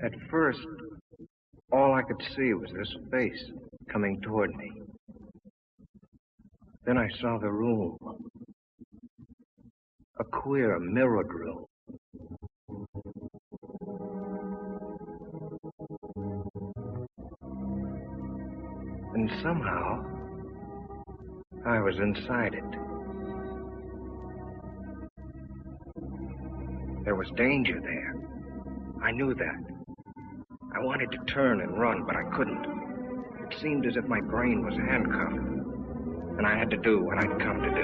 At first, all I could see was this face coming toward me. Then I saw the room. A queer, mirrored room. And somehow, I was inside it. There was danger there. I knew that. I wanted to turn and run, but I couldn't. It seemed as if my brain was handcuffed, and I had to do what I'd come to do.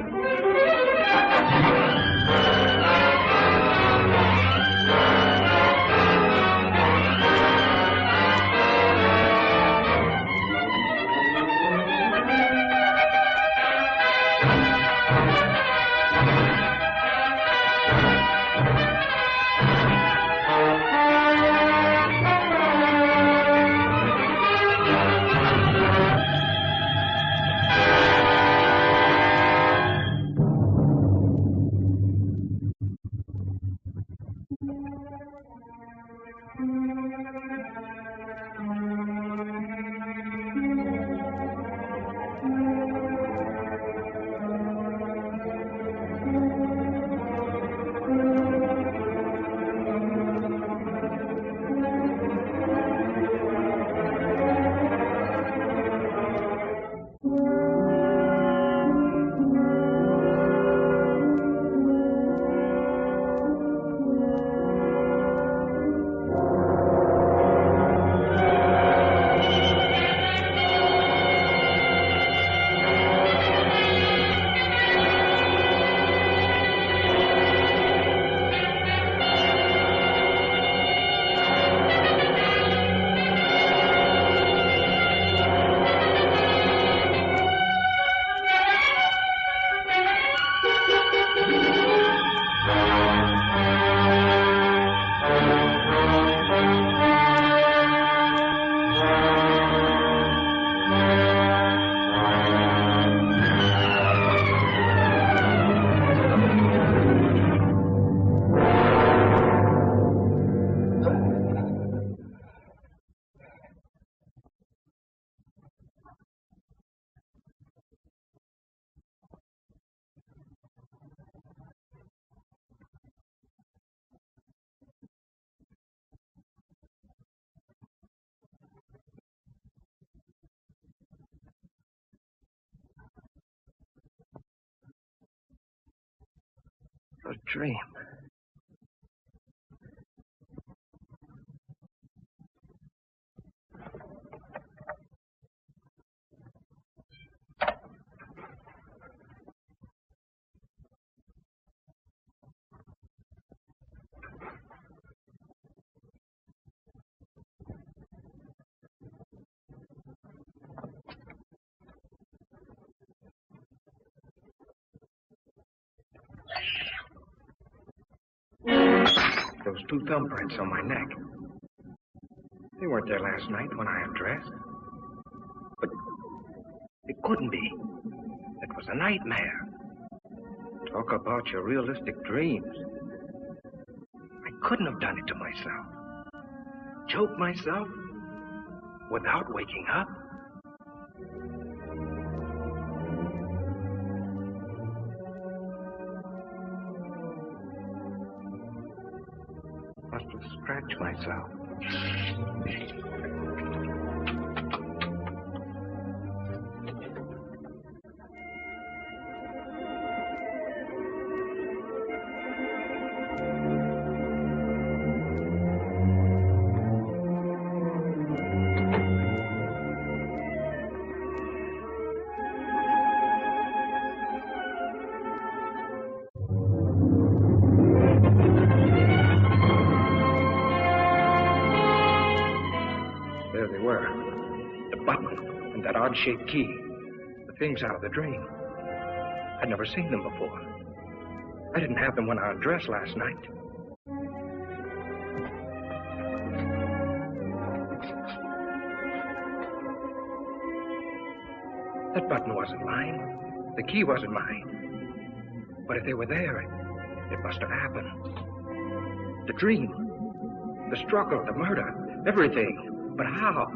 A dream. Those two thumbprints on my neck. They weren't there last night when I undressed. But it couldn't be. It was a nightmare. Talk about your realistic dreams. I couldn't have done it to myself. Choke myself without waking up. Must have scratched myself. Odd-shaped key. The things out of the dream. I'd never seen them before. I didn't have them when I undressed last night. That button wasn't mine. The key wasn't mine. But if they were there, it must have happened. The dream. The struggle, the murder, everything. But how?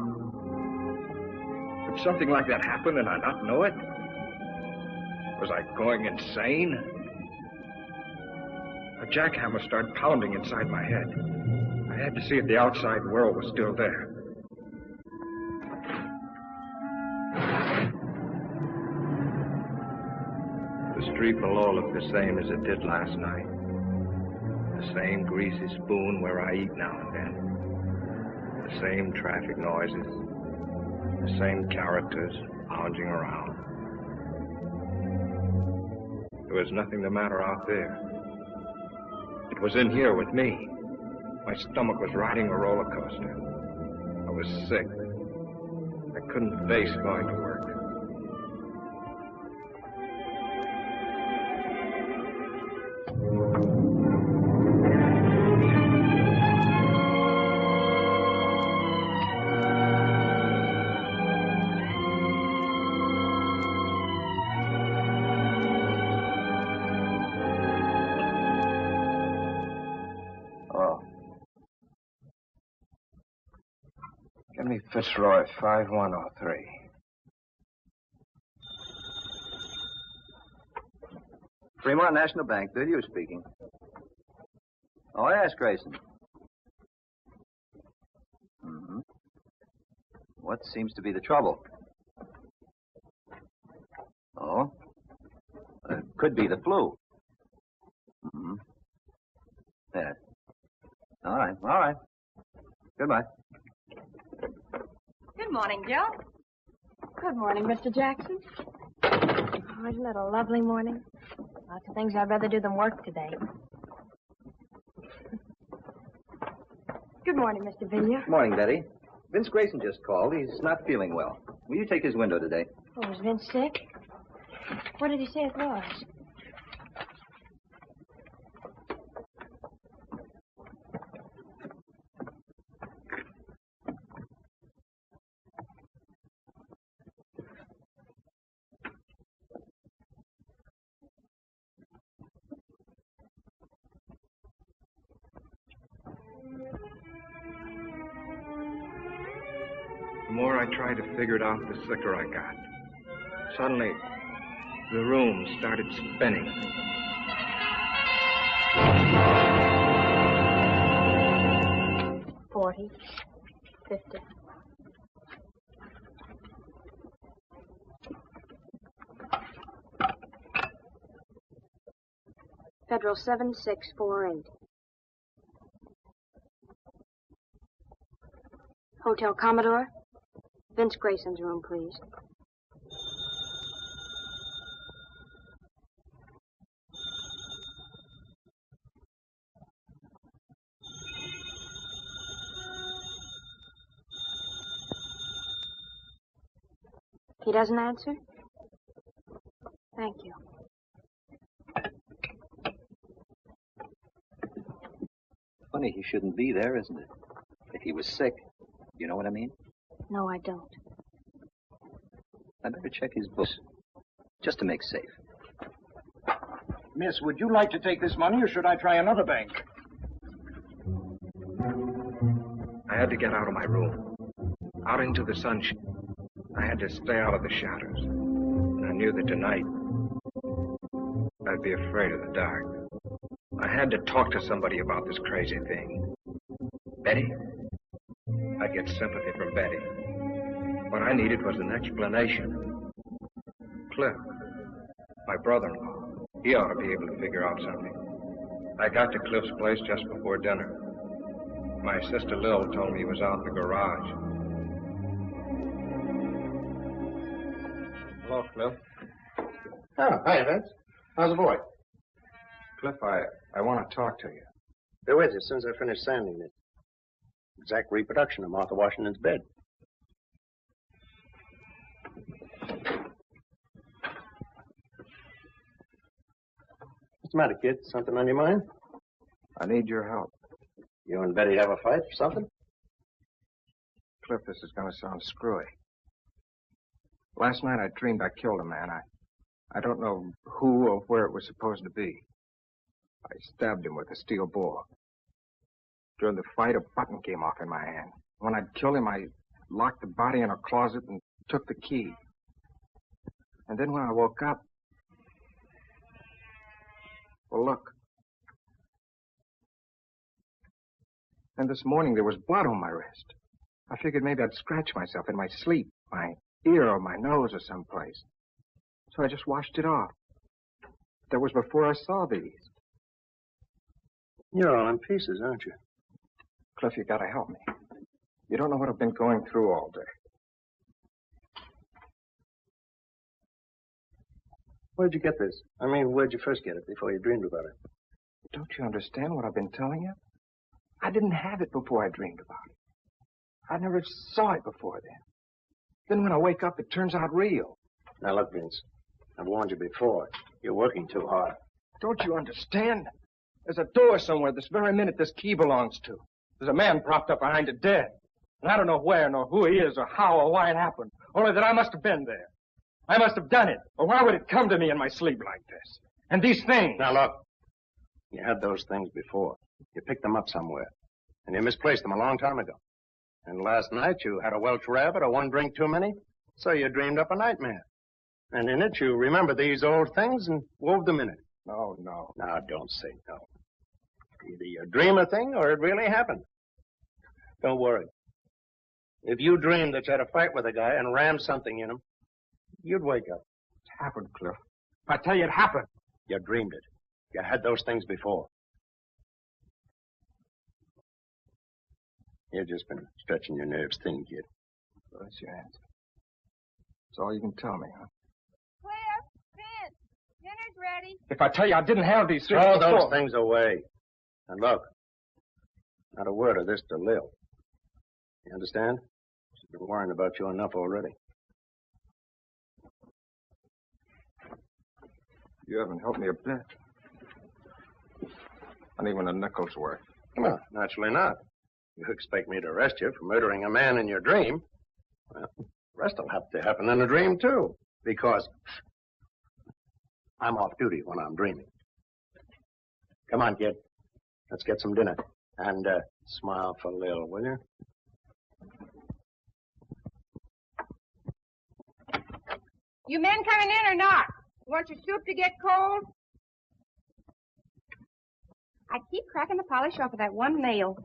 Could something like that happen and I not know it? Was I going insane? A jackhammer started pounding inside my head. I had to see if the outside world was still there. The street below looked the same as it did last night. The same greasy spoon where I eat now and then. The same traffic noises. The same characters lounging around. There was nothing the matter out there. It was in here with me. My stomach was riding a roller coaster. I was sick. I couldn't face going to work. Fitzroy, 5103. Fremont National Bank, Bill speaking. Oh, yes, Grayson. Mm-hmm. What seems to be the trouble? Oh? It could be the flu. Mm-hmm. Yeah. All right. Goodbye. Good morning, Joe. Good morning, Mr. Jackson. Oh, isn't it a lovely morning? Lots of things I'd rather do than work today. Good morning, Mr. Vineyard. Morning, Betty. Vince Grayson just called. He's not feeling well. Will you take his window today? Oh, is Vince sick? What did he say it was? The more I tried to figure it out, the sicker I got. Suddenly, the room started spinning. $40, $50. Federal 7648. Hotel Commodore. Vince Grayson's room, please. He doesn't answer? Thank you. Funny he shouldn't be there, isn't it? If he was sick, you know what I mean? No, I don't. I better check his books, just to make safe. Miss, would you like to take this money, or should I try another bank? I had to get out of my room, out into the sunshine. I had to stay out of the shadows. And I knew that tonight, I'd be afraid of the dark. I had to talk to somebody about this crazy thing. Betty? I'd get sympathy from Betty. What I needed was an explanation. Cliff, my brother-in-law, he ought to be able to figure out something. I got to Cliff's place just before dinner. My sister Lil told me he was out in the garage. Hello, Cliff. Oh, hi, Vince. How's the boy? Cliff, I want to talk to you. Be with you as soon as I finish sanding it. Exact reproduction of Martha Washington's bed. What's the matter, kid? Something on your mind? I need your help. You and Betty have a fight or something? Cliff, this is going to sound screwy. Last night I dreamed I killed a man. I don't know who or where it was supposed to be. I stabbed him with a steel bore. During the fight, a button came off in my hand. When I'd killed him, I locked the body in a closet and took the key. And then when I woke up... Well, look. And this morning there was blood on my wrist. I figured maybe I'd scratch myself in my sleep, my ear or my nose or someplace. So I just washed it off. That was before I saw these. You're all in pieces, aren't you? Cliff, you gotta help me. You don't know what I've been going through all day. Where'd you get this? I mean, where'd you first get it before you dreamed about it? Don't you understand what I've been telling you? I didn't have it before I dreamed about it. I never saw it before then. Then when I wake up, it turns out real. Now, look, Vince. I've warned you before. You're working too hard. Don't you understand? There's a door somewhere this very minute this key belongs to. There's a man propped up behind it dead. And I don't know where, nor who he is, or how, or why it happened. Only that I must have been there. I must have done it. Or why would it come to me in my sleep like this? And these things. Now, look. You had those things before. You picked them up somewhere. And you misplaced them a long time ago. And last night you had a Welsh rabbit or one drink too many. So you dreamed up a nightmare. And in it you remembered these old things and wove them in it. No. Now, don't say no. Either you dream a thing or it really happened. Don't worry. If you dreamed that you had a fight with a guy and rammed something in him, you'd wake up. It happened, Cliff. I tell you, it happened. You dreamed it. You had those things before. You've just been stretching your nerves thin, kid. Well, that's your answer. That's all you can tell me, huh? Cliff, Vince, dinner's ready. If I tell you I didn't have these things Throw before... those things away. And look, not a word of this to Lil. You understand? She's been worrying about you enough already. You haven't helped me a bit. Not even a nickel's worth. Well, naturally not. You expect me to arrest you for murdering a man in your dream? Well, the rest will have to happen in a dream, too. Because I'm off duty when I'm dreaming. Come on, kid. Let's get some dinner. And smile for Lil, will you? You men coming in or not? You want your soup to get cold? I keep cracking the polish off of that one nail.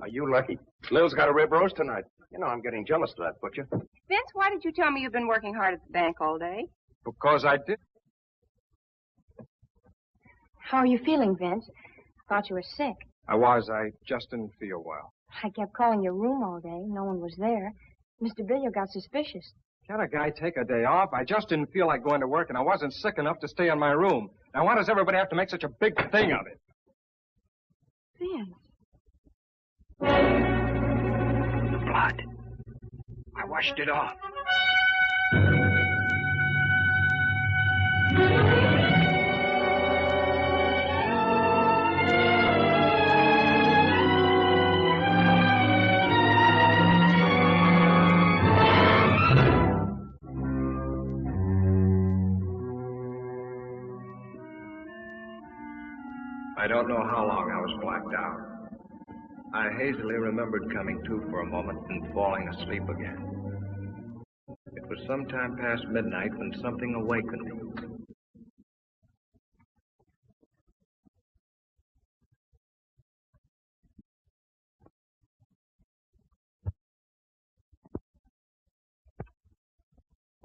Are you lucky? Lil's got a rib roast tonight. You know I'm getting jealous of that butcher. Vince, why did you tell me you've been working hard at the bank all day? Because I did. How are you feeling, Vince? I thought you were sick. I was. I just didn't feel well. I kept calling your room all day. No one was there. Mr. Billiard got suspicious. Can't a guy take a day off? I just didn't feel like going to work, and I wasn't sick enough to stay in my room. Now, why does everybody have to make such a big thing of it? Vince. Blood. I washed it off. I don't know how long I was blacked out. I hazily remembered coming to for a moment and falling asleep again. It was sometime past midnight when something awakened me.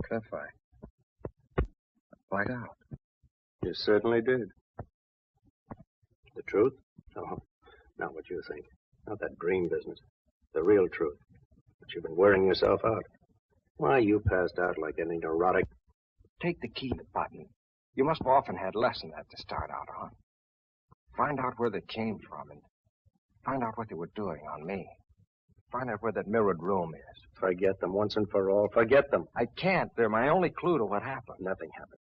Cliff, I blacked out. You certainly did. The truth? Oh, not what you think. Not that dream business. The real truth. But you've been wearing yourself out. Why, you passed out like any neurotic. Take the key to button. You must have often had less than that to start out on. Find out where they came from and find out what they were doing on me. Find out where that mirrored room is. Forget them once and for all. Forget them. I can't. They're my only clue to what happened. Nothing happened.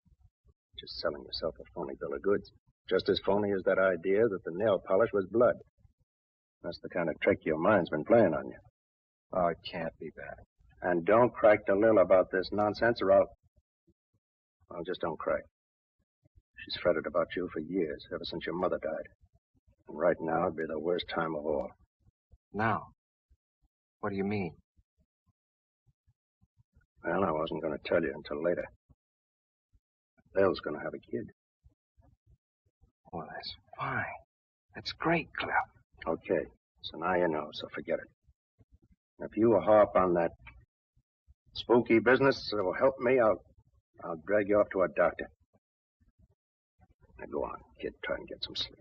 Just selling yourself a phony bill of goods. Just as phony as that idea that the nail polish was blood. That's the kind of trick your mind's been playing on you. Oh, it can't be that. And don't crack to Lil about this nonsense or Well, just don't crack. She's fretted about you for years, ever since your mother died. And right now it'd be the worst time of all. Now? What do you mean? Well, I wasn't going to tell you until later. Bill's going to have a kid. Well, that's fine. That's great, Cliff. Okay, so now you know, so forget it. If you harp on that spooky business that will help me, I'll drag you off to a doctor. Now go on, kid, try and get some sleep.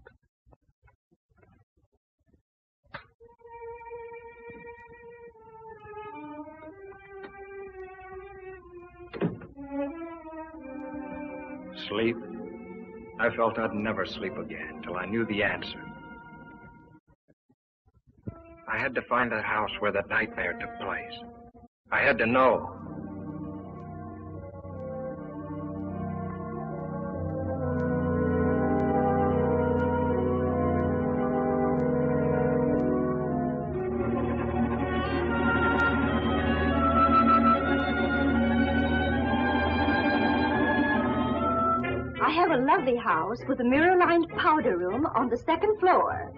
Sleep? I felt I'd never sleep again till I knew the answer. I had to find that house where that nightmare took place. I had to know. I have a lovely house with a mirror-lined powder room on the second floor.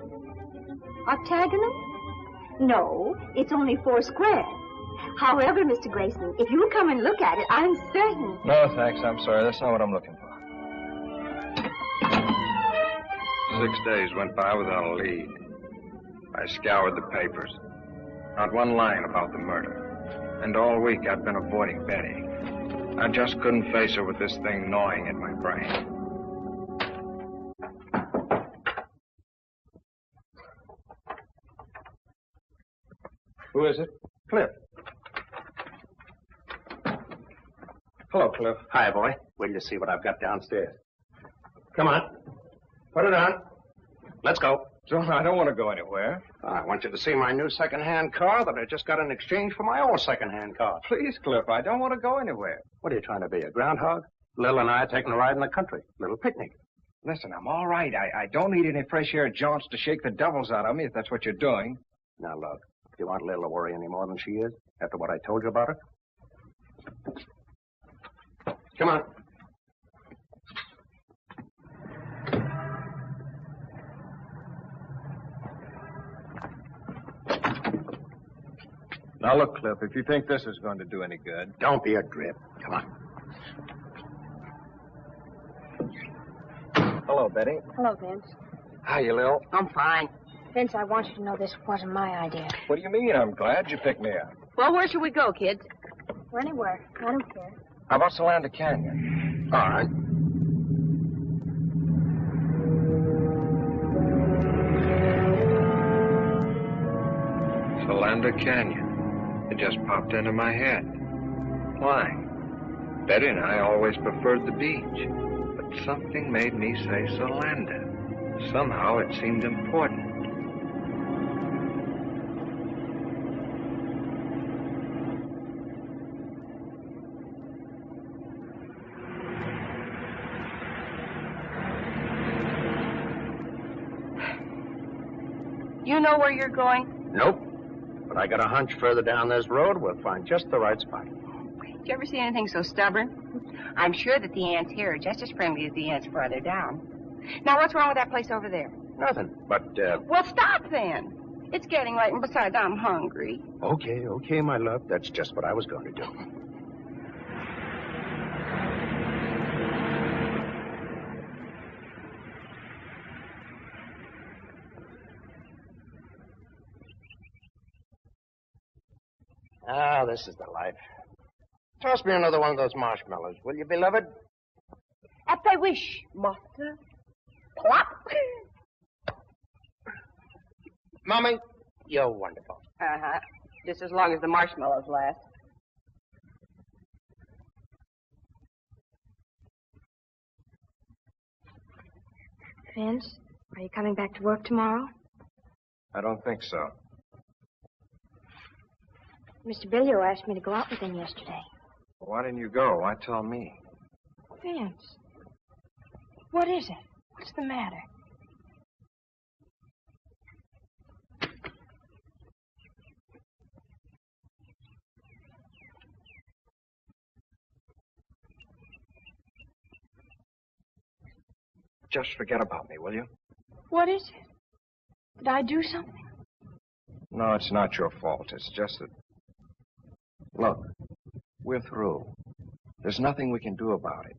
Octagonal? No, it's only 4 square. However, Mr. Grayson, if you'll come and look at it, I'm certain... No, thanks. I'm sorry. That's not what I'm looking for. 6 days went by without a lead. I scoured the papers. Not one line about the murder. And all week I'd been avoiding Betty. I just couldn't face her with this thing gnawing at my brain. Who is it? Cliff. Hello, Cliff. Hi, boy. Wait till you see what I've got downstairs. Come on. Put it on. Let's go. John, I don't want to go anywhere. I want you to see my new second-hand car that I just got in exchange for my old second-hand car. Please, Cliff, I don't want to go anywhere. What are you trying to be, a groundhog? Lil and I are taking a ride in the country. Little picnic. Listen, I'm all right. I don't need any fresh air jaunts to shake the devils out of me, if that's what you're doing. Now, look, do you want Lil to worry any more than she is after what I told you about her? Come on. Now, look, Cliff, if you think this is going to do any good... Don't be a drip. Come on. Hello, Betty. Hello, Vince. Hi, you Lil. I'm fine. Vince, I want you to know this wasn't my idea. What do you mean? I'm glad you picked me up. Well, where should we go, kids? Or anywhere. I don't care. How about Solanda Canyon? All right. Solanda Canyon. It just popped into my head. Why? Betty and I always preferred the beach. But something made me say Solanda. Somehow it seemed important. You know where you're going? Nope. But I got a hunch further down this road, we'll find just the right spot. Did you ever see anything so stubborn? I'm sure that the ants here are just as friendly as the ants farther down. Now, what's wrong with that place over there? Nothing. But, Well, stop then. It's getting late, and besides, I'm hungry. Okay, my love. That's just what I was going to do. Ah, this is the life. Toss me another one of those marshmallows, will you, beloved? At thy wish, master. Plop. Mommy, you're wonderful. Uh-huh. Just as long as the marshmallows last. Vince, are you coming back to work tomorrow? I don't think so. Mr. Billio asked me to go out with him yesterday. Well, why didn't you go? Why tell me? Vince, what is it? What's the matter? Just forget about me, will you? What is it? Did I do something? No, it's not your fault. It's just that... Look, we're through. There's nothing we can do about it.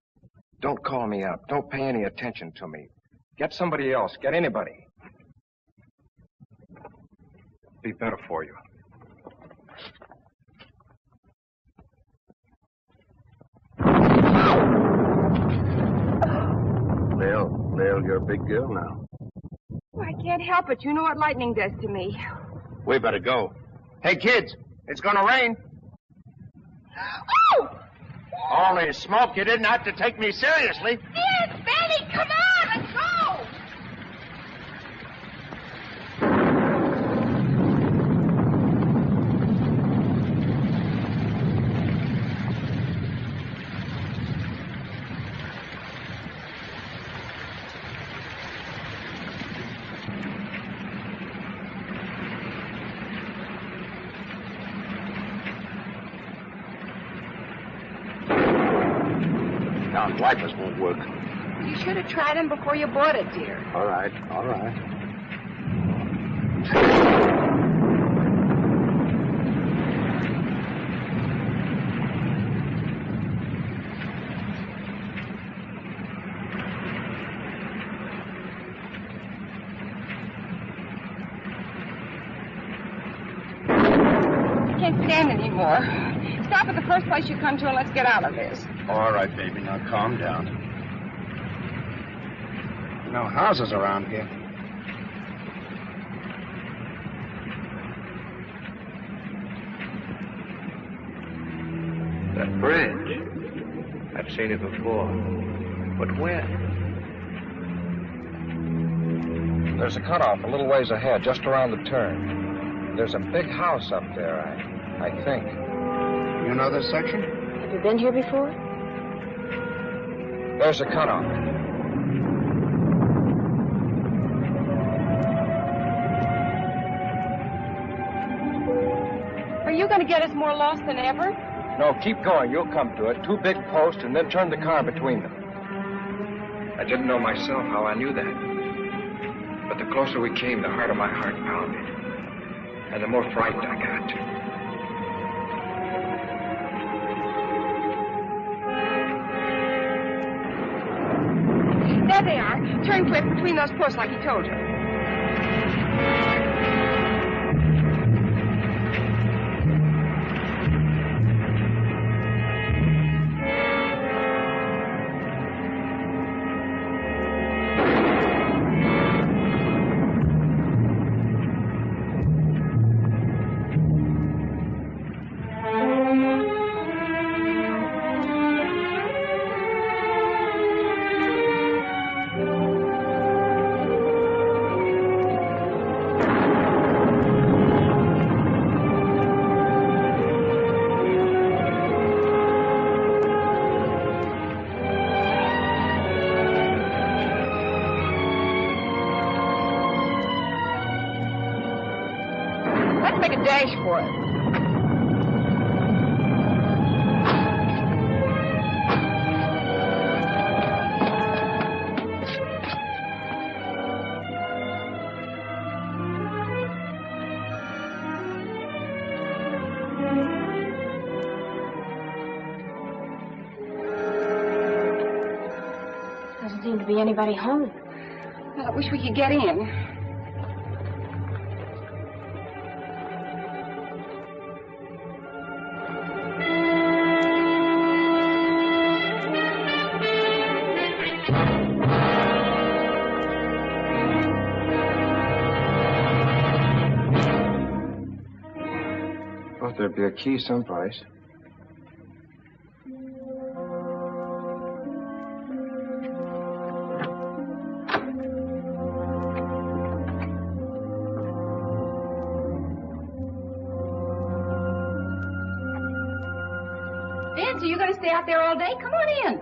Don't call me up. Don't pay any attention to me. Get somebody else. Get anybody. Be better for you. Lil, you're a big girl now. Well, I can't help it. You know what lightning does to me. We better go. Hey, kids, it's gonna rain. Oh! Holy smoke, you didn't have to take me seriously. Yes, Benny, come on, let's go! Wipers won't work. You should have tried them before you bought it, dear. All right. I can't stand anymore. Stop at the first place you come to and let's get out of this. All right, baby. Now calm down. No houses around here. That bridge. I've seen it before. But when? There's a cutoff a little ways ahead, just around the turn. There's a big house up there, I think. You know this section? Have you been here before? There's a cutoff. Are you going to get us more lost than ever? No, keep going. You'll come to it. 2 big posts, and then turn the car between them. I didn't know myself how I knew that. But the closer we came, the harder my heart pounded. And the more frightened I got. There they are. Turn quick between those posts like he told you. Dash for it. Doesn't seem to be anybody home. Well, I wish we could get in. There'd be a key someplace. Vince, are you going to stay out there all day? Come on in.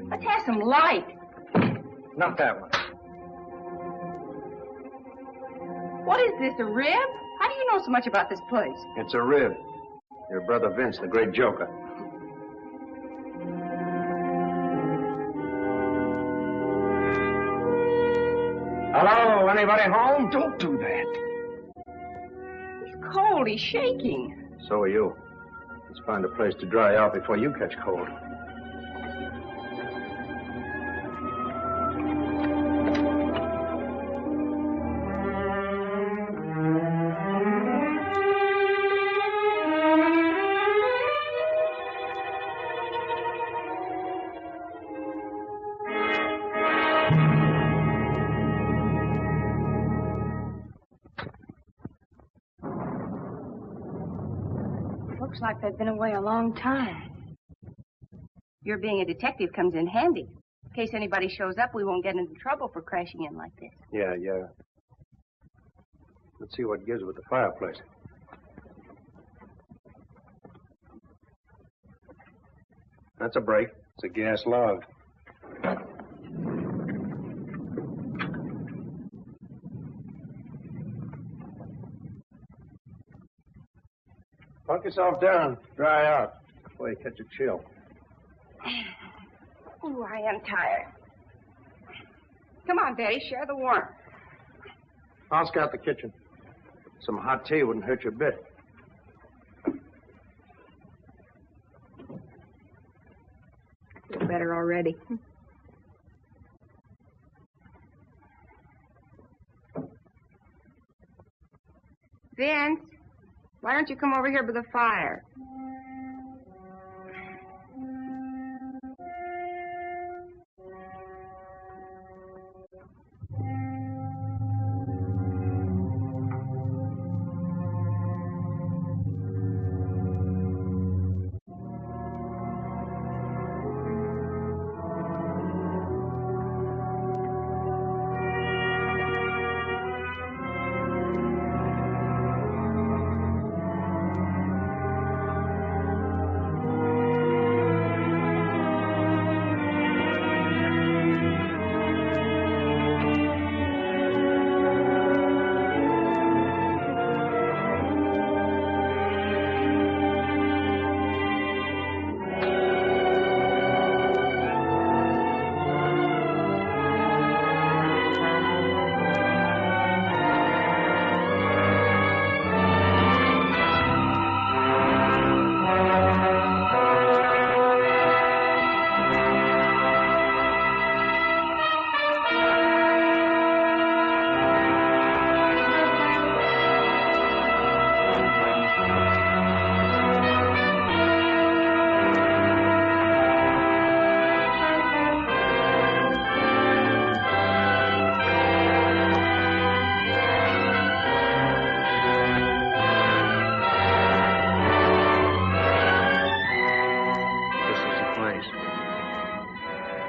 Let's have some light. Not that one. What is this, a rib? How do you know so much about this place? It's a rib. Your brother Vince, the great joker. anybody home? Don't do that. He's cold. He's shaking. So are you. Let's find a place to dry out before you catch cold. Looks like they've been away a long time. Your being a detective comes in handy. In case anybody shows up, we won't get into trouble for crashing in like this. Yeah. Let's see what gives with the fireplace. That's a break. It's a gas log. Punk yourself down. Dry out before you catch a chill. Ooh, I am tired. Come on, Betty, share the warmth. I'll scout the kitchen. Some hot tea wouldn't hurt you a bit. Feel better already. Vince, why don't you come over here by the fire?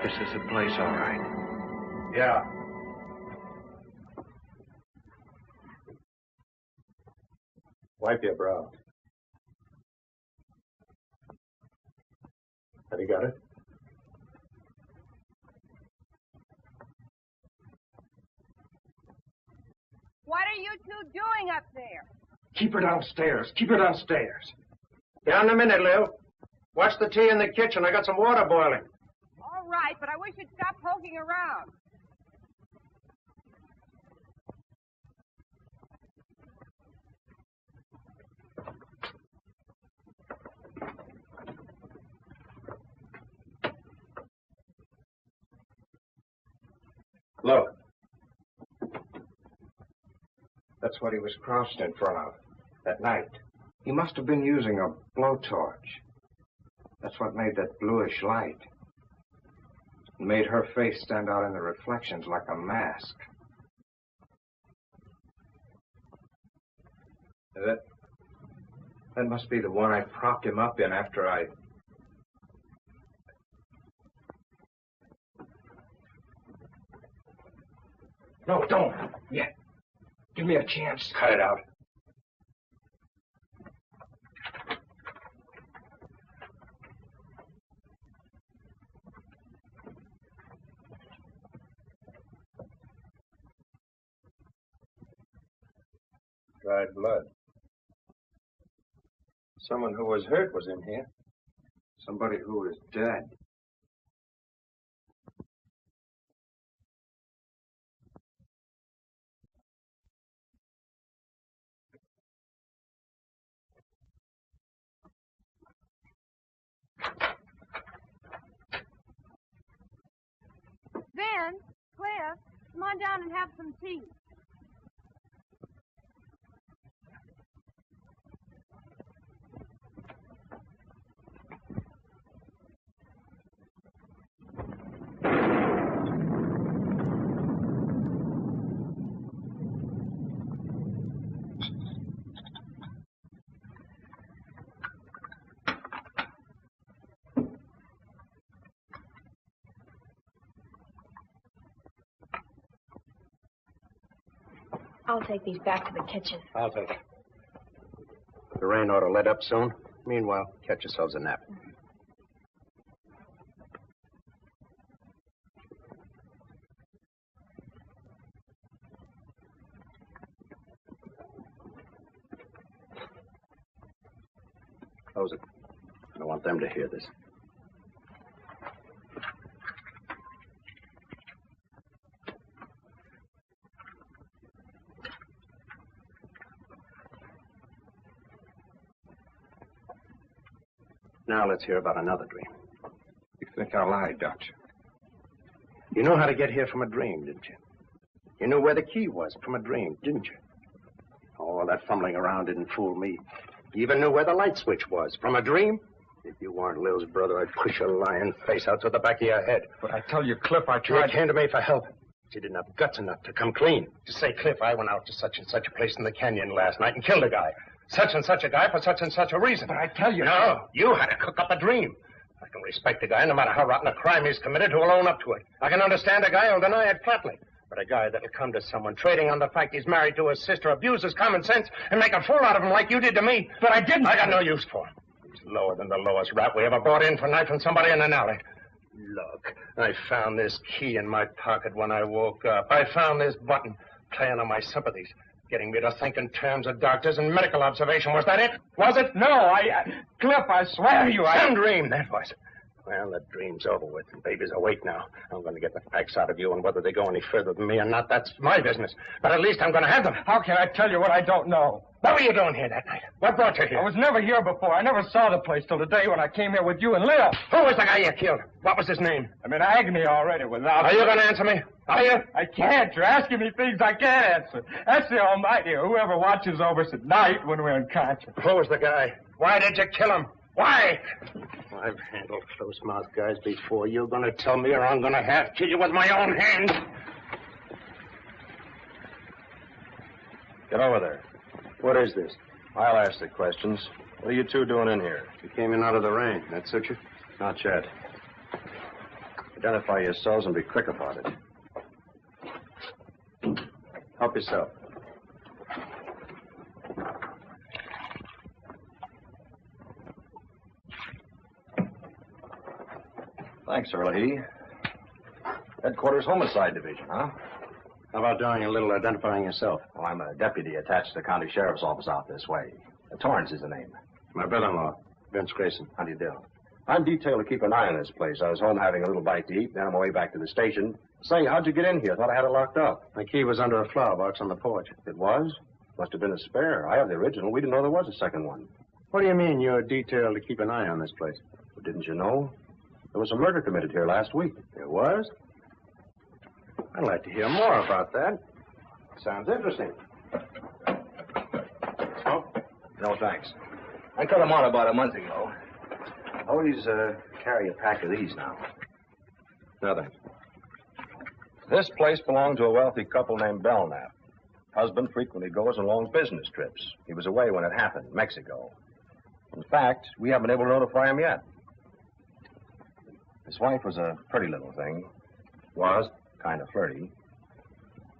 This is the place, all right. Yeah. Wipe your brow. Have you got it? What are you two doing up there? Keep her downstairs. Keep her downstairs. Down in a minute, Lil. Watch the tea in the kitchen. I got some water boiling. All right, but I wish you'd stop poking around. Look. That's what he was crouched in front of that night. He must have been using a blowtorch. That's what made that bluish light. It made her face stand out in the reflections like a mask. That must be the one I propped him up in after I... No, don't. Yet. Give me a chance. Cut it out. Dried blood. Someone who was hurt was in here. Somebody who was dead. Ben, Cliff, come on down and have some tea. I'll take these back to the kitchen. I'll take it. The rain ought to let up soon. Meanwhile, catch yourselves a nap. Close it. I don't want them to hear this. Now let's hear about another dream. You think I lied, don't you? You know how to get here from a dream, didn't you? You knew where the key was from a dream, didn't you? Oh, that fumbling around didn't fool me. You even knew where the light switch was from a dream. If you weren't Lil's brother, I'd push your lying face out to the back of your head. But I tell you, Cliff, I You tried... came to me for help. But you didn't have guts enough to come clean. To say, Cliff, I went out to such and such a place in the canyon last night and killed a guy. Such and such a guy for such and such a reason. But I tell you... No, you had to cook up a dream. I can respect a guy, no matter how rotten a crime he's committed, who'll own up to it. I can understand a guy who'll deny it flatly. But a guy that'll come to someone trading on the fact he's married to his sister, abuse his common sense, and make a fool out of him like you did to me. But I didn't. I got no use for him. He's lower than the lowest rat we ever brought in for knifing somebody in an alley. Look, I found this key in my pocket when I woke up. I found this button playing on my sympathies, getting me to think in terms of doctors and medical observation. Was that it? Was it? No, Cliff, I swear to you, Some dream, that was it. Well, the dream's over with. The baby's awake now. I'm going to get the facts out of you, and whether they go any further than me or not, that's my business. But at least I'm going to have them. How can I tell you what I don't know? What were you doing here that night? What brought you here? I was never here before. I never saw the place till the day when I came here with you and Lil. Who was the guy you killed? What was his name? I'm in agony already without... Are you going to answer me? Are you? I can't. You're asking me things I can't answer. That's the Almighty, or whoever watches over us at night when we're unconscious. Who was the guy? Why did you kill him? Why? I've handled close-mouthed guys before. You're going to tell me, or I'm going to have to kill you with my own hands. Get over there. What is this? I'll ask the questions. What are you two doing in here? You came in out of the rain. That suit you? Not yet. Identify yourselves and be quick about it. Help yourself. Thanks, Early. Headquarters Homicide Division, huh? How about doing a little identifying yourself? Well, I'm a deputy attached to the county sheriff's office out this way. Torrance is the name. My brother-in-law, Vince Grayson. How do you do? I'm detailed to keep an eye on this place. I was home having a little bite to eat, then on my way back to the station. Say, how'd you get in here? Thought I had it locked up. My key was under a flower box on the porch. It was? Must have been a spare. I have the original. We didn't know there was a second one. What do you mean you're detailed to keep an eye on this place? Well, didn't you know? There was a murder committed here last week. There was? I'd like to hear more about that. Sounds interesting. Oh? No, thanks. I cut them on about a month ago. Always carry a pack of these now. Nothing. This place belonged to a wealthy couple named Belknap. Husband frequently goes on long business trips. He was away when it happened, Mexico. In fact, we haven't been able to notify him yet. His wife was a pretty little thing. Was kind of flirty.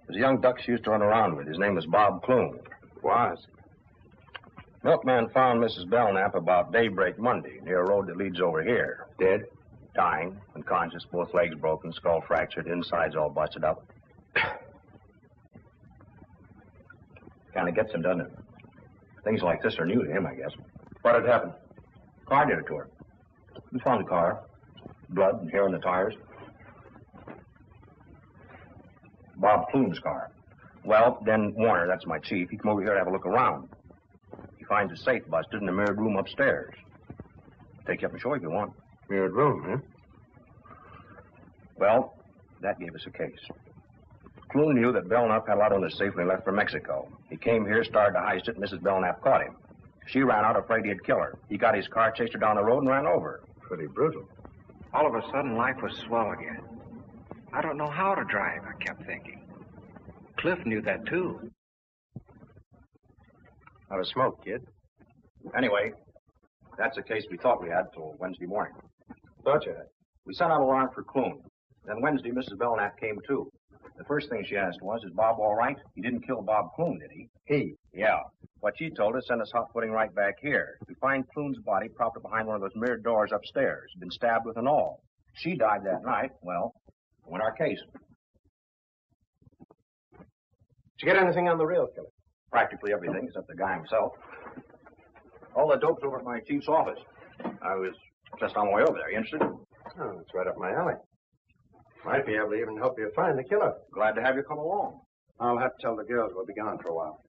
There's a young duck she used to run around with. His name was Bob Clune. Was? Milkman found Mrs. Belknap about daybreak Monday near a road that leads over here. Dead? Dying, unconscious, both legs broken, skull fractured, insides all busted up. Kind of gets him, doesn't it? Things like this are new to him, I guess. What had happened? Car did it to her. We found the car. Blood and hair on the tires. Bob Clune's car. Well, then Warner, that's my chief, he come over here to have a look around. He finds a safe busted in the mirrored room upstairs. Take you up and show you if you want. Mirrored room, huh? Well, That gave us a case. Clune knew that Belknap had a lot on his safe when he left for Mexico. He came here, started to heist it, and Mrs. Belknap caught him. She ran out afraid he'd kill her. He got his car, chased her down the road, and ran over her. Pretty brutal. All of a sudden, life was swell again. I don't know how to drive, I kept thinking. Cliff knew that, too. Not a smoke, kid. Anyway, that's the case we thought we had till Wednesday morning. Thought you had. We sent out a warrant for Clune. Then Wednesday, Mrs. Belknap came, too. The first thing she asked was, is Bob all right? He didn't kill Bob Clune, did he? He? Yeah. What she told us sent us hot-footing right back here. We find Clune's body propped up behind one of those mirrored doors upstairs. Been stabbed with an awl. She died that night. Well, won our case. Did you get anything on the real killer? Practically everything except the guy himself. All the dope's over at my chief's office. I was just on my way over there. You interested? Oh, it's right up my alley. Might be able to even help you find the killer. Glad to have you come along. I'll have to tell the girls we'll be gone for a while.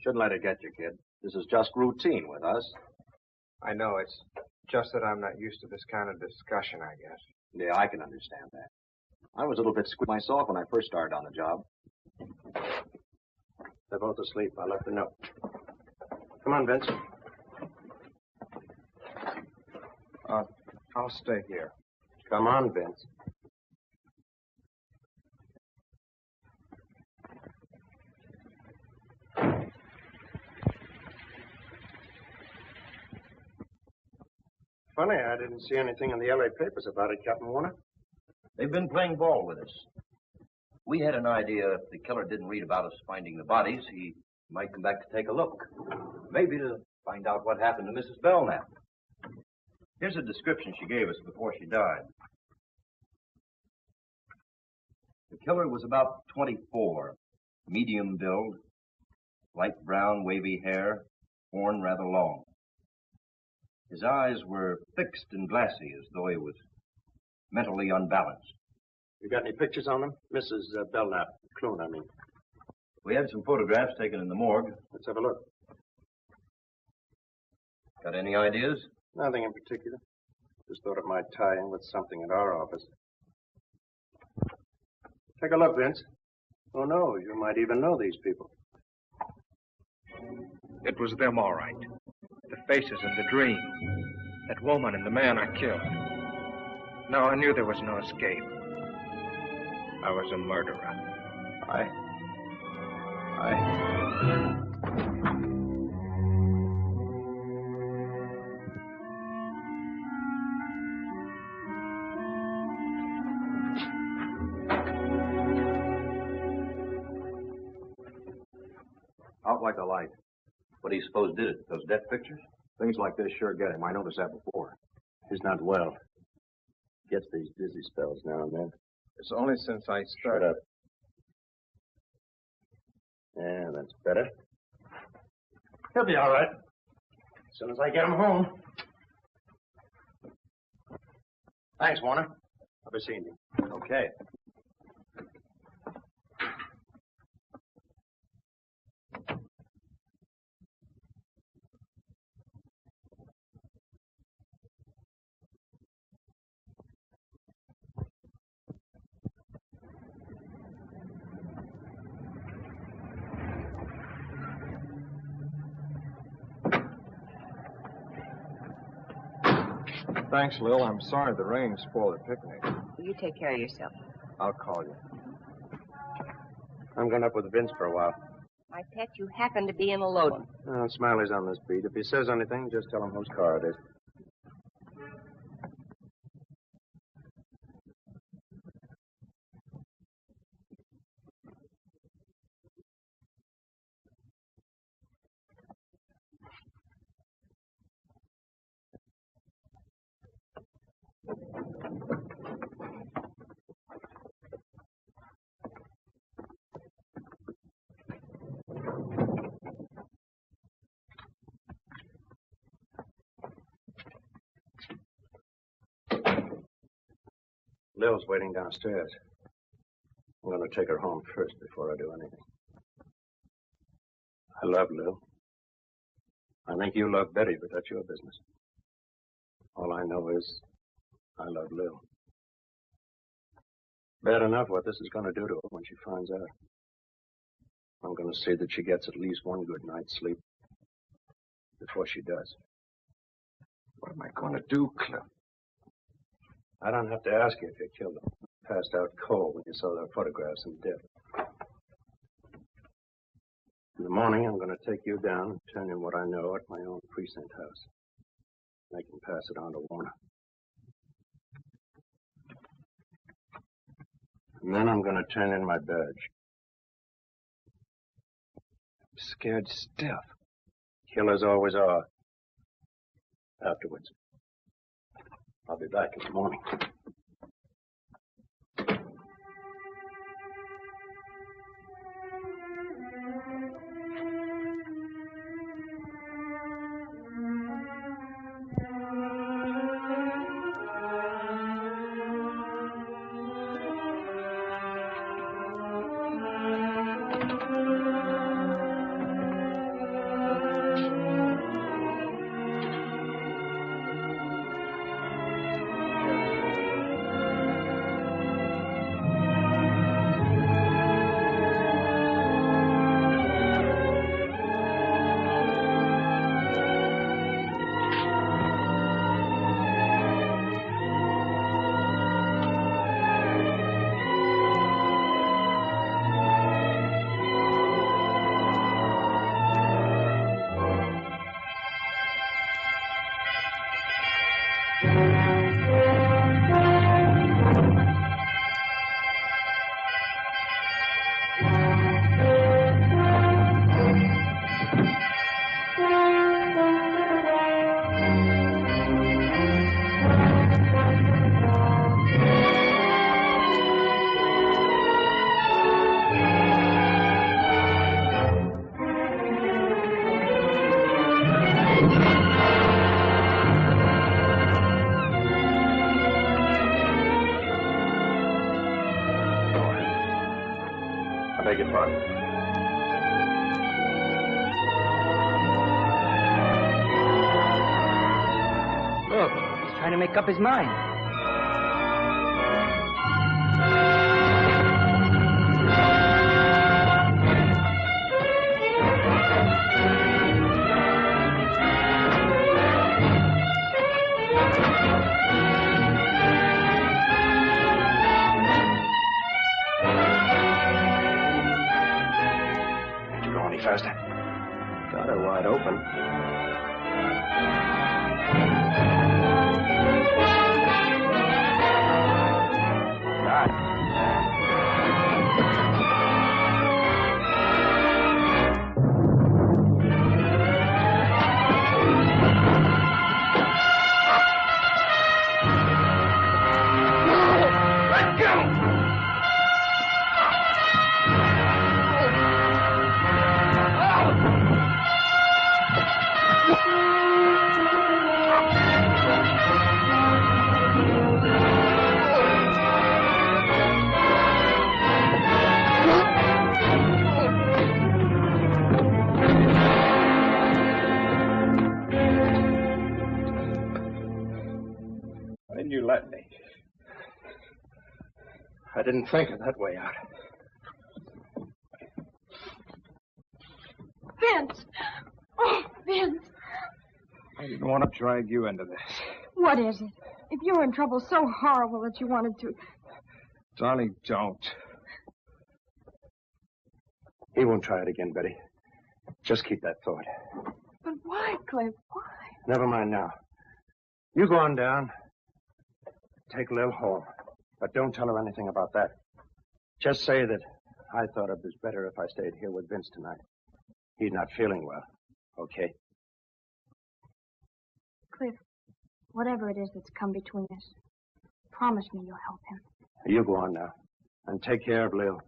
Shouldn't let it get you, kid. This is just routine with us. I know, it's just that I'm not used to this kind of discussion, I guess. Yeah, I can understand that. I was a little bit squeaked myself when I first started on the job. They're both asleep. I left a note. Come on, Vince. I'll stay here. Come on, Vince. Funny, I didn't see anything in the LA papers about it, Captain Warner. They've been playing ball with us. We had an idea if the killer didn't read about us finding the bodies, he might come back to take a look. Maybe to find out what happened to Mrs. Belknap. Here's a description she gave us before she died. The killer was about 24, medium build, light brown, wavy hair, horn rather long. His eyes were fixed and glassy, as though he was mentally unbalanced. You got any pictures on them? Mrs. Belknap. Clune, I mean. We had some photographs taken in the morgue. Let's have a look. Got any ideas? Nothing in particular. Just thought it might tie in with something at our office. Take a look, Vince. Oh, no, you might even know these people. It was them, all right. The faces and the dream. That woman and the man I killed. No, I knew there was no escape. I was a murderer. I... Out like a light. What do you suppose did it? Those death pictures? Things like this sure get him. I noticed that before. He's not well. Gets these dizzy spells now and then. It's only since I Shut started. up. Yeah, that's better. He'll be all right. As soon as I get him home. Thanks, Warner. I'll be seeing you. Okay. Thanks, Lil. I'm sorry the rain spoiled the picnic. You take care of yourself. I'll call you. I'm going up with Vince for a while. My pet, you happen to be in a load. Oh, Smiley's on this beat. If he says anything, just tell him whose car it is. Lil's waiting downstairs. I'm going to take her home first before I do anything. I love Lil. I think you love Betty, but that's your business. All I know is I love Lil. Bad enough what this is going to do to her when she finds out. I'm going to see that she gets at least one good night's sleep before she does. What am I going to do, Cliff? I don't have to ask you if you killed him. Passed out cold when you saw their photographs and dip. In the morning, I'm going to take you down and turn in what I know at my own precinct house. I can pass it on to Warner. And then I'm going to turn in my badge. I'm scared stiff. Killers always are. Afterwards. I'll be back in the morning. I beg your pardon. Look, he's trying to make up his mind. Faster. Got her wide open. Let go! You let me. I didn't think of that way out. Vince! Oh, Vince! I didn't want to drag you into this. What is it? If you were in trouble so horrible that you wanted to... Darling, don't. He won't try it again, Betty. Just keep that thought. But why, Cliff? Why? Never mind now. You go on down. Take Lil home. But don't tell her anything about that. Just say that I thought it was better if I stayed here with Vince tonight. He's not feeling well. Okay? Cliff, whatever it is that's come between us, promise me you'll help him. You go on now. And take care of Lil.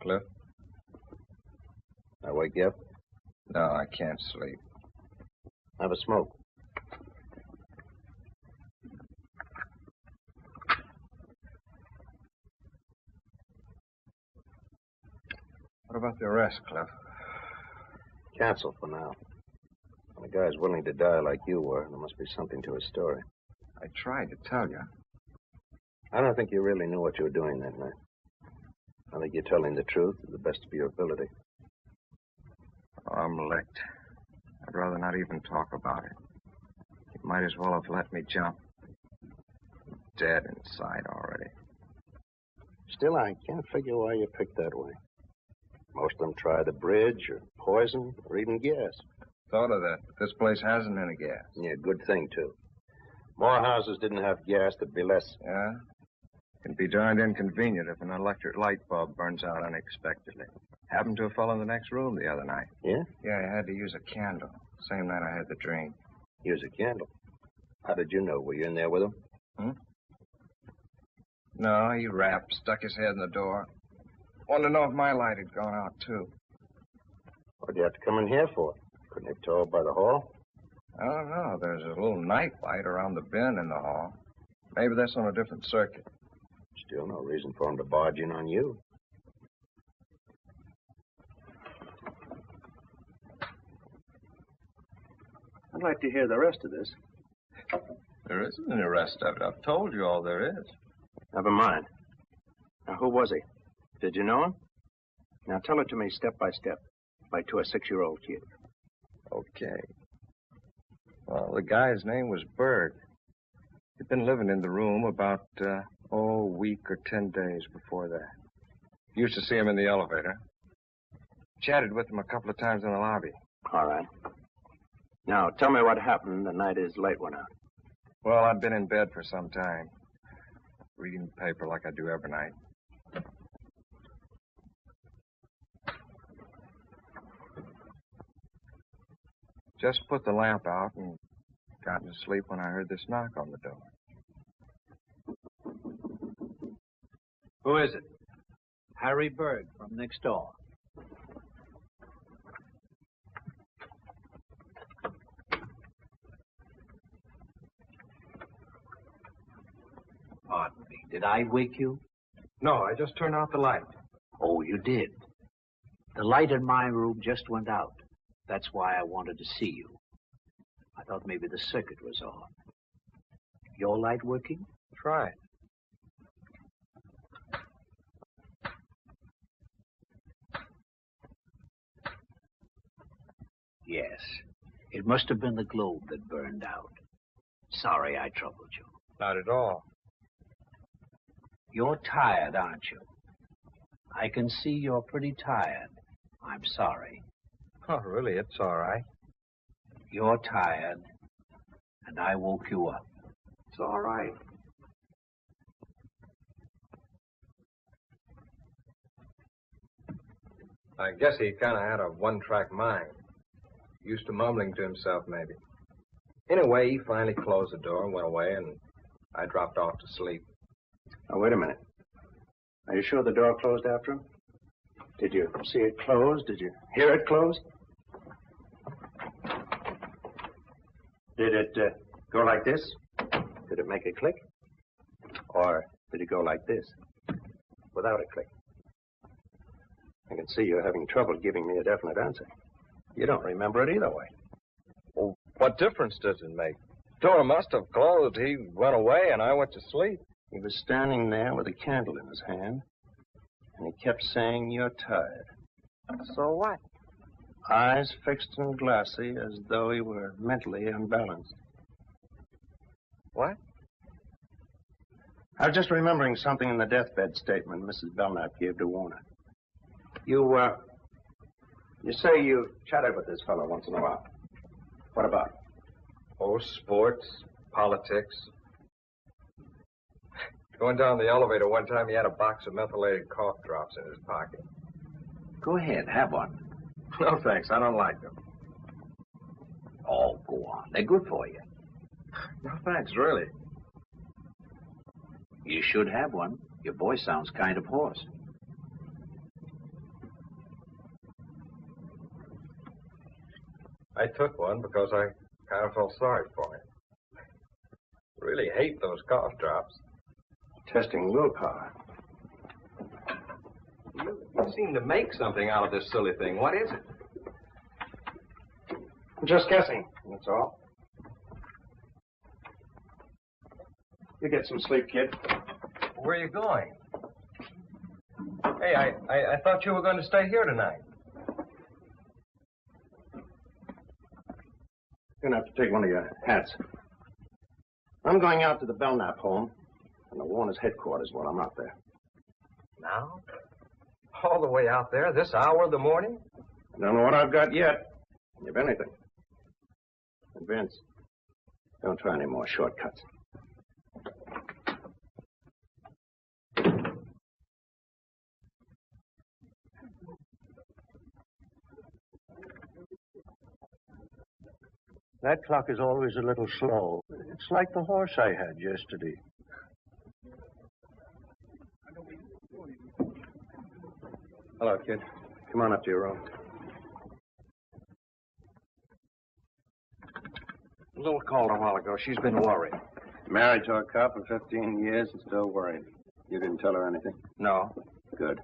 Cliff? I wake you up? No, I can't sleep. Have a smoke. What about the arrest, Cliff? Cancel for now. When a guy's willing to die like you were, there must be something to his story. I tried to tell you. I don't think you really knew what you were doing that night. I think you're telling the truth to the best of your ability. Oh, I'm licked. I'd rather not even talk about it. You might as well have let me jump. I'm dead inside already. Still, I can't figure why you picked that way. Most of them try the bridge or poison or even gas. Thought of that, but this place hasn't any gas. Yeah, good thing, too. More houses didn't have gas, there'd be less. Yeah? Can be darned inconvenient if an electric light bulb burns out unexpectedly. Happened to a fellow in the next room the other night. Yeah? Yeah, I had to use a candle. Same night I had the dream. Use a candle. How did you know? Were you in there with him? No, he rapped, stuck his head in the door. Wanted to know if my light had gone out, too. What'd you have to come in here for? Couldn't you tell by the hall? I don't know. There's a little night light around the bin in the hall. Maybe that's on a different circuit. Still no reason for him to barge in on you. I'd like to hear the rest of this. There isn't any rest of it. I've told you all there is. Never mind. Now, who was he? Did you know him? Now, tell it to me step by step, like to a 6-year-old kid. Okay. Well, the guy's name was Berg. He'd been living in the room about, a week or 10 days before that. Used to see him in the elevator. Chatted with him a couple of times in the lobby. All right. Now, tell me what happened the night his light went out. Well, I'd been in bed for some time, reading the paper like I do every night. Just put the lamp out and got to sleep when I heard this knock on the door. Who is it? Harry Berg from next door. Pardon me. Did I wake you? No, I just turned out the light. Oh, you did. The light in my room just went out. That's why I wanted to see you. I thought maybe the circuit was off. Your light working? Try it. Yes. It must have been the globe that burned out. Sorry I troubled you. Not at all. You're tired, aren't you? I can see you're pretty tired. I'm sorry. Oh, really? It's all right. You're tired, and I woke you up. It's all right. I guess he kind of had a one-track mind. Used to mumbling to himself, maybe. Anyway, he finally closed the door and went away, and I dropped off to sleep. Now, wait a minute. Are you sure the door closed after him? Did you see it close? Did you hear it close? Did it go like this? Did it make a click? Or did it go like this, without a click? I can see you're having trouble giving me a definite answer. You don't remember it either way. Well, what difference does it make? Door must have closed. He went away, and I went to sleep. He was standing there with a candle in his hand, and he kept saying, "You're tired." So what? Eyes fixed and glassy, as though he were mentally unbalanced. What? I was just remembering something in the deathbed statement Mrs. Belknap gave to Warner. You say you chatted with this fellow once in a while. What about? Oh, sports, politics. Going down the elevator one time, he had a box of methylated cough drops in his pocket. Go ahead, have one. No, thanks. I don't like them. Oh, go on. They're good for you. No, thanks, really. You should have one. Your voice sounds kind of hoarse. I took one because I kind of felt sorry for him. Really hate those cough drops. Testing willpower. You seem to make something out of this silly thing. What is it? I'm just guessing, that's all. You get some sleep, kid. Where are you going? Hey, I thought you were going to stay here tonight. You're going to have to take one of your hats. I'm going out to the Belknap home, and the Warner's headquarters while I'm out there. Now? All the way out there, this hour of the morning? Don't know what I've got yet, if anything. And Vince, don't try any more shortcuts. That clock is always a little slow. It's like the horse I had yesterday. Hello, kid. Come on up to your room. A little called a while ago. She's been worried. Married to a cop for 15 years and still worried. You didn't tell her anything? No. Good.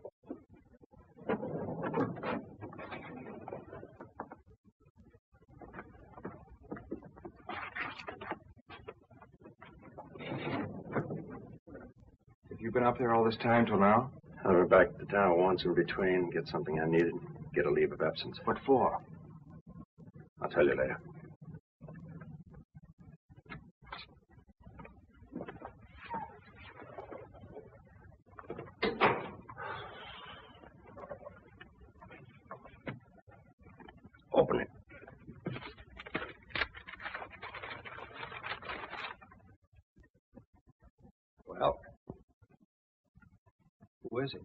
Have you been up there all this time till now? I went back to town once in between, get something I needed, get a leave of absence. What for? I'll tell you later. Open it. Well, who is it?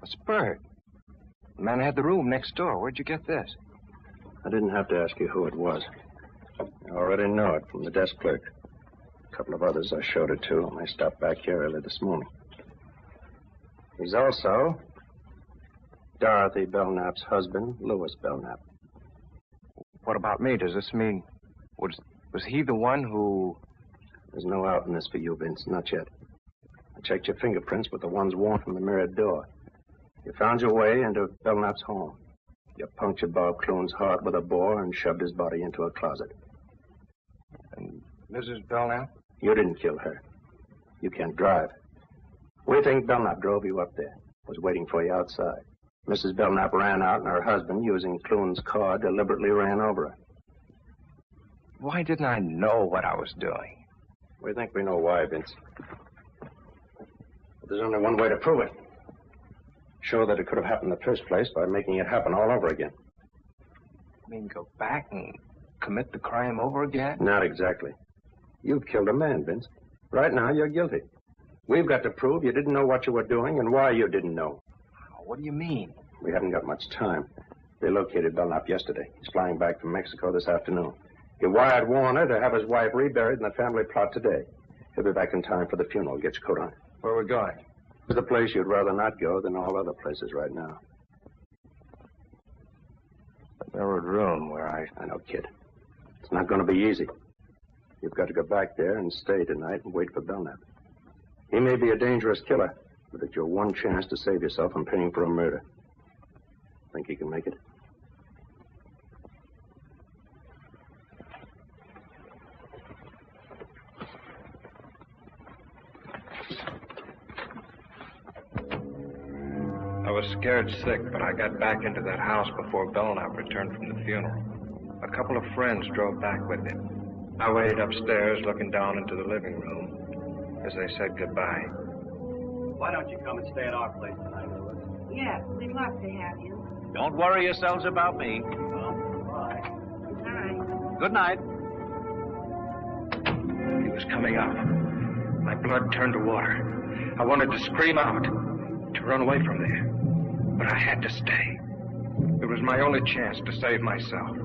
It's Bert. The man had the room next door. Where'd you get this? I didn't have to ask you who it was. I already know it from the desk clerk. A couple of others I showed it to when I stopped back here early this morning. He's also Dorothy Belknap's husband, Louis Belknap. What about me? Does this mean... Was he the one who... There's no out in this for you, Vince. Not yet. I checked your fingerprints with the ones worn from the mirrored door. You found your way into Belknap's home. You punctured Bob Clune's heart with a bore and shoved his body into a closet. And Mrs. Belknap? You didn't kill her. You can't drive. We think Belknap drove you up there. Was waiting for you outside. Mrs. Belknap ran out and her husband, using Clune's car, deliberately ran over her. Why didn't I know what I was doing? We think we know why, Vince. But there's only one way to prove it. Show that it could have happened in the first place by making it happen all over again. You mean go back and commit the crime over again? Not exactly. You've killed a man, Vince. Right now, you're guilty. We've got to prove you didn't know what you were doing and why you didn't know. What do you mean? We haven't got much time. They located Belknap yesterday. He's flying back from Mexico this afternoon. He wired Warner to have his wife reburied in the family plot today. He'll be back in time for the funeral. Get your coat on. Where are we going? It's the place you'd rather not go than all other places right now. The mirrored room where I know, kid. It's not going to be easy. You've got to go back there and stay tonight and wait for Belknap. He may be a dangerous killer, but it's your one chance to save yourself from paying for a murder. Think he can make it? I was scared sick, but I got back into that house before Belknap returned from the funeral. A couple of friends drove back with him. I waited upstairs, looking down into the living room as they said goodbye. Why don't you come and stay at our place tonight, Louis? Yes, we'd love to have you. Don't worry yourselves about me. Good night. Good night. He was coming up. My blood turned to water. I wanted to scream out, to run away from there. But I had to stay. It was my only chance to save myself.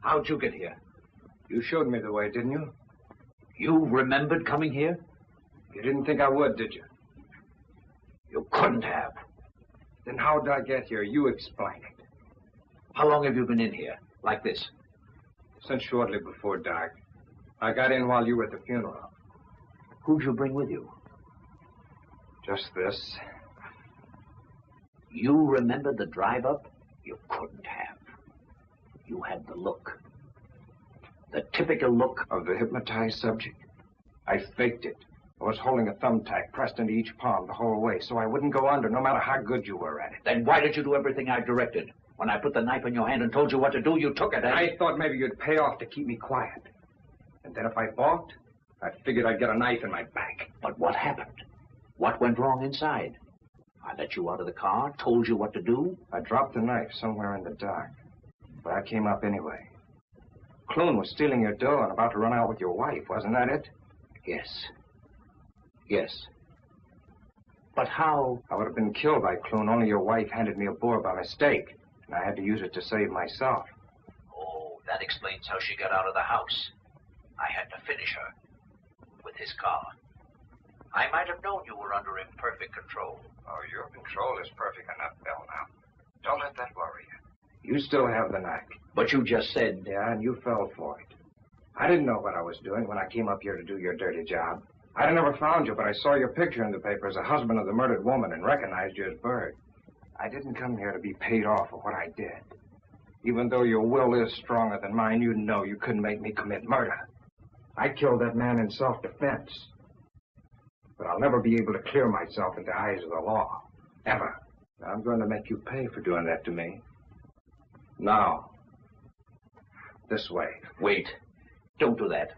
How'd you get here? You showed me the way, didn't you? You remembered coming here? You didn't think I would, did you? You couldn't have. Then how did I get here? You explain it. How long have you been in here? Like this? Since shortly before dark. I got in while you were at the funeral. Who'd you bring with you? Just this. You remember the drive up? You couldn't have. You had the look. The typical look of the hypnotized subject. I faked it. I was holding a thumbtack pressed into each palm the whole way so I wouldn't go under no matter how good you were at it. Then why did you do everything I directed? When I put the knife in your hand and told you what to do, you took it. I thought maybe you'd pay off to keep me quiet. And then if I balked, I figured I'd get a knife in my back. But what happened? What went wrong inside? I let you out of the car, told you what to do. I dropped the knife somewhere in the dark. But I came up anyway. Clune was stealing your dough and about to run out with your wife, wasn't that it? Yes. Yes. But how? I would have been killed by Clune, only your wife handed me a boar by mistake, and I had to use it to save myself. Oh, that explains how she got out of the house. I had to finish her. With his car. I might have known you were under imperfect control. Oh, your control is perfect enough, Bill, now. Don't let that worry you. You still have the knack. But you just said... Yeah, and you fell for it. I didn't know what I was doing when I came up here to do your dirty job. I'd have never found you, but I saw your picture in the paper as a husband of the murdered woman and recognized you as Bird. I didn't come here to be paid off for what I did. Even though your will is stronger than mine, you know you couldn't make me commit murder. I killed that man in self-defense. But I'll never be able to clear myself in the eyes of the law. Ever. Now, I'm going to make you pay for doing that to me. Now. This way. Wait. Don't do that.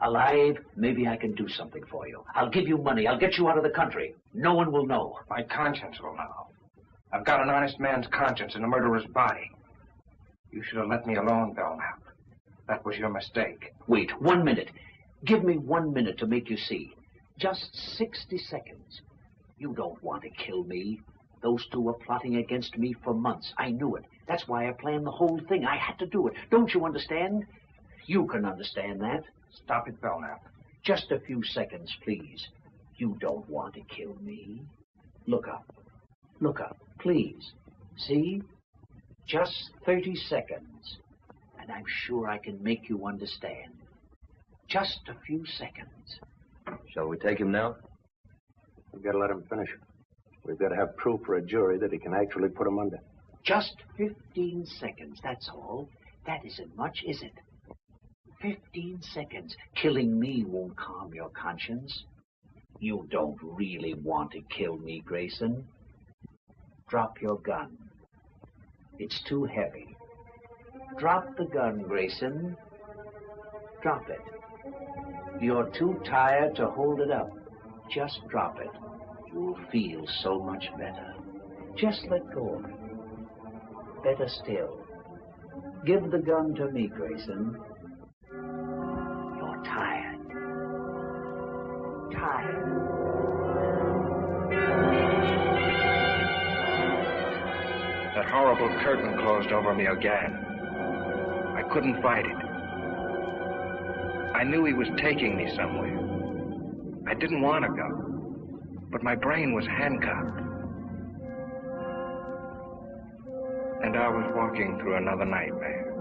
Alive, maybe I can do something for you. I'll give you money. I'll get you out of the country. No one will know. My conscience will know. I've got an honest man's conscience in a murderer's body. You should have let me alone, Belknap. That was your mistake. Wait, 1 minute. Give me 1 minute to make you see. Just 60 seconds. You don't want to kill me. Those two were plotting against me for months. I knew it. That's why I planned the whole thing. I had to do it. Don't you understand? You can understand that. Stop it, Belknap. Just a few seconds, please. You don't want to kill me. Look up. Look up, please. See? Just 30 seconds. And I'm sure I can make you understand. Just a few seconds. Shall we take him now? We've got to let him finish. We've got to have proof for a jury that he can actually put him under. Just 15 seconds, that's all. That isn't much, is it? 15 seconds. Killing me won't calm your conscience. You don't really want to kill me, Grayson. Drop your gun. It's too heavy. Drop the gun, Grayson. Drop it. You're too tired to hold it up. Just drop it. You'll feel so much better. Just let go of it. Better still. Give the gun to me, Grayson. You're tired. Tired. That horrible curtain closed over me again. I couldn't fight it. I knew he was taking me somewhere. I didn't want to go, but my brain was handcuffed. And I was walking through another nightmare.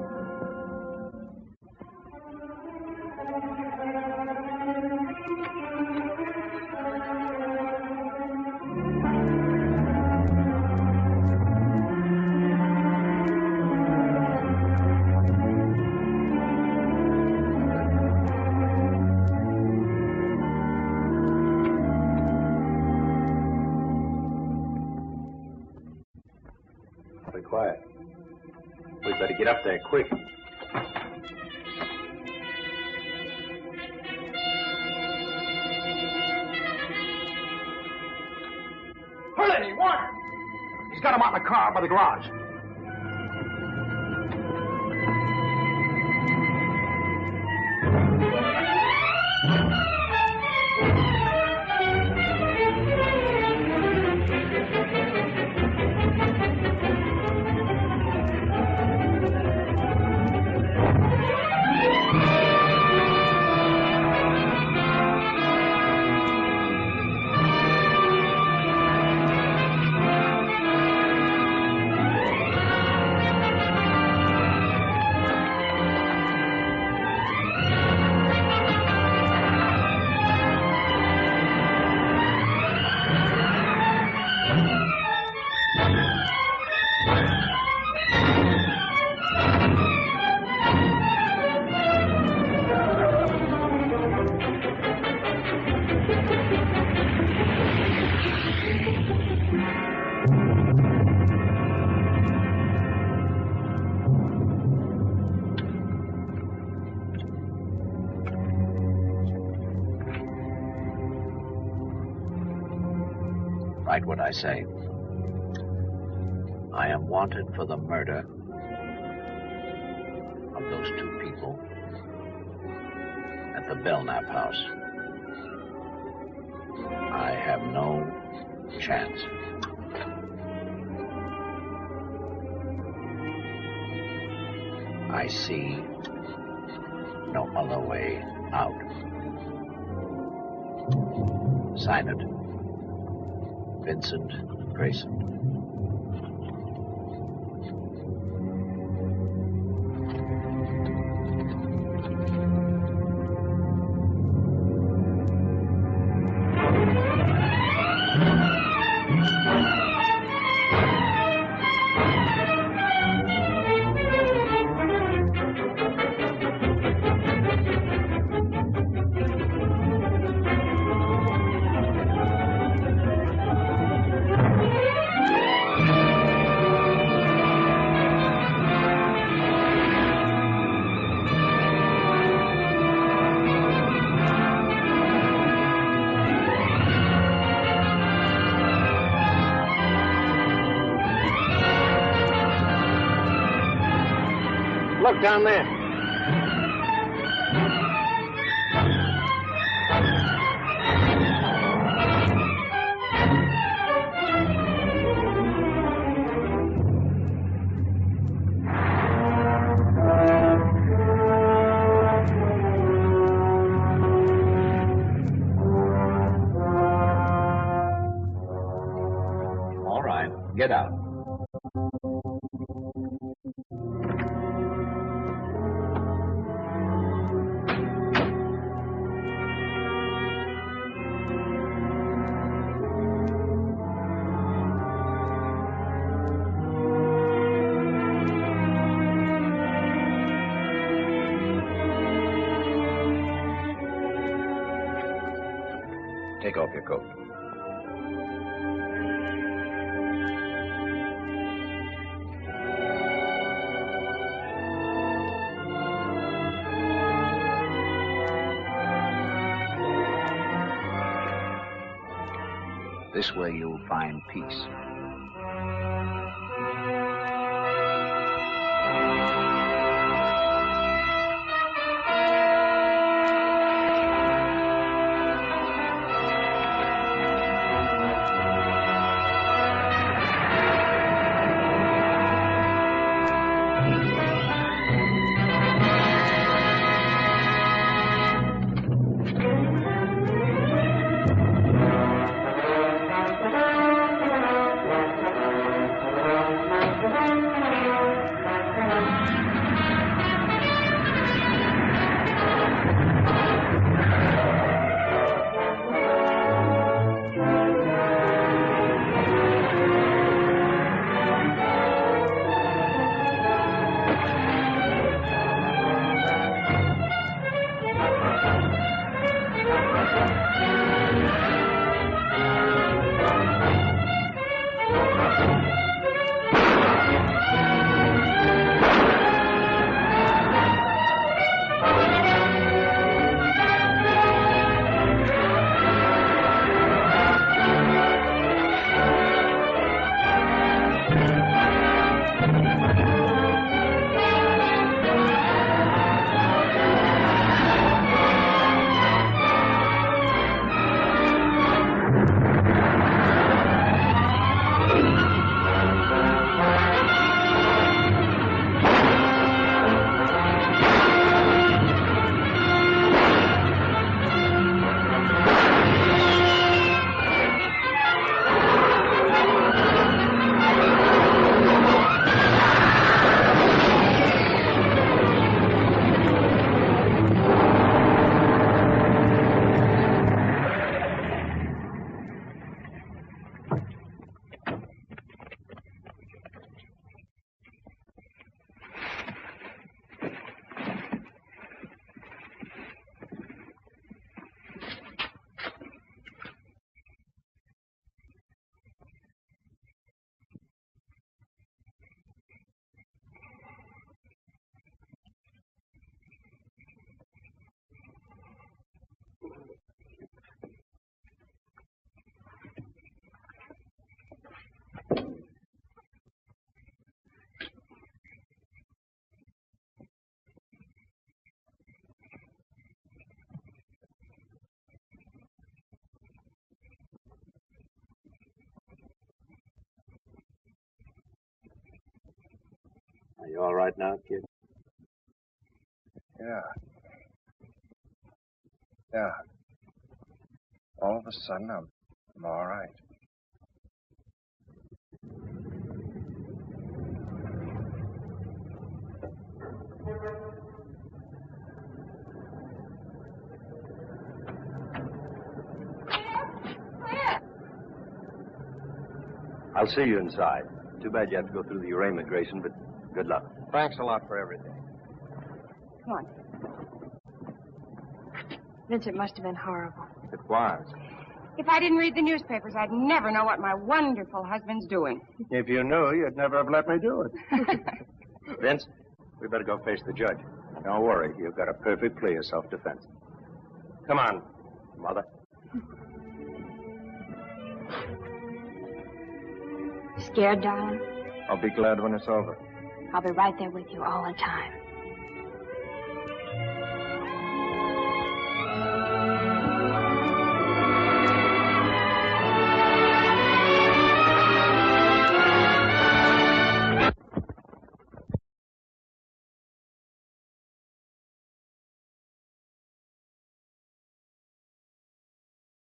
Quiet. We'd better get up there quick. Hurley, Warner! He's got him out in the car by the garage. Write what I say. I am wanted for the murder of those two people at the Belknap house. I have no chance. I see no other way out. Sign it. Vincent Grayson. Look down there. All right, get out. Take off your coat. This way you'll find peace. Are you all right now, kid? Yeah. Yeah. All of a sudden, I'm all right. I'll see you inside. Too bad you have to go through the immigration, but good luck. Thanks a lot for everything. Come on. Vince, it must have been horrible. It was. If I didn't read the newspapers, I'd never know what my wonderful husband's doing. If you knew, you'd never have let me do it. Vince, we better go face the judge. Don't worry, you've got a perfect plea of self-defense. Come on, Mother. Scared, darling? I'll be glad when it's over. I'll be right there with you all the time.